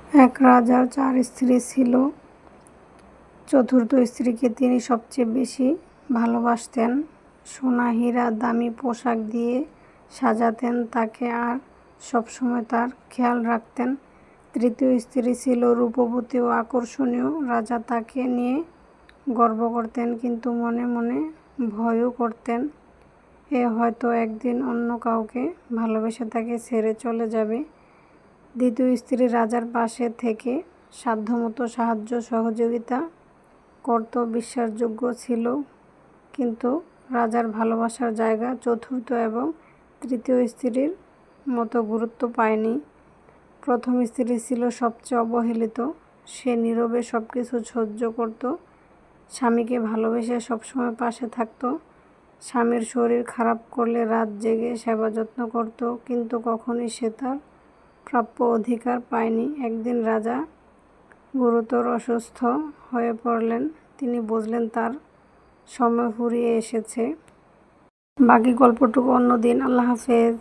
এক রাজার 4 স্ত্রী ছিল। চতুর্থ স্ত্রীকে তিনি সবচেয়ে বেশি ভালোবাসতেন। সোনা হীরা দামি পোশাক দিয়ে সাজাতেন তাকে আর সবসময় তার খেয়াল রাখতেন। তৃতীয় স্ত্রী ছিল রূপবতী ও আকর্ষণীয়। রাজা তাকে নিয়ে গর্ব করতেন কিন্তু মনে মনে ভয়ও করতেন এ হয়তো একদিন অন্য কাউকে ভালোবেসে তাকে ছেড়ে চলে যাবে। দ্বিতীয় স্ত্রী রাজার পাশে থেকে সাধ্যমতো সাহায্য সহযোগিতা করত, বিশ্বাসযোগ্য ছিল, কিন্তু রাজার ভালোবাসার জায়গা চতুর্থ এবং তৃতীয় স্ত্রীর মতো গুরুত্ব পায়নি। প্রথম স্ত্রী ছিল সবচেয়ে অবহেলিত। সে নীরবে সবকিছু সহ্য করত, স্বামীকে ভালোবেসে সবসময় পাশে থাকত। স্বামীর শরীর খারাপ করলে রাত জেগে সেবা যত্ন করত, কিন্তু কখনোই সে তার প্রাপ্য অধিকার পায়নি। একদিন রাজা গুরুতর অসুস্থ হয়ে পড়লেন। তিনি বুঝলেন তার সময় ফুরিয়ে এসেছে। বাকি গল্পটুকু অন্য দিন। আল্লাহ হাফেজ।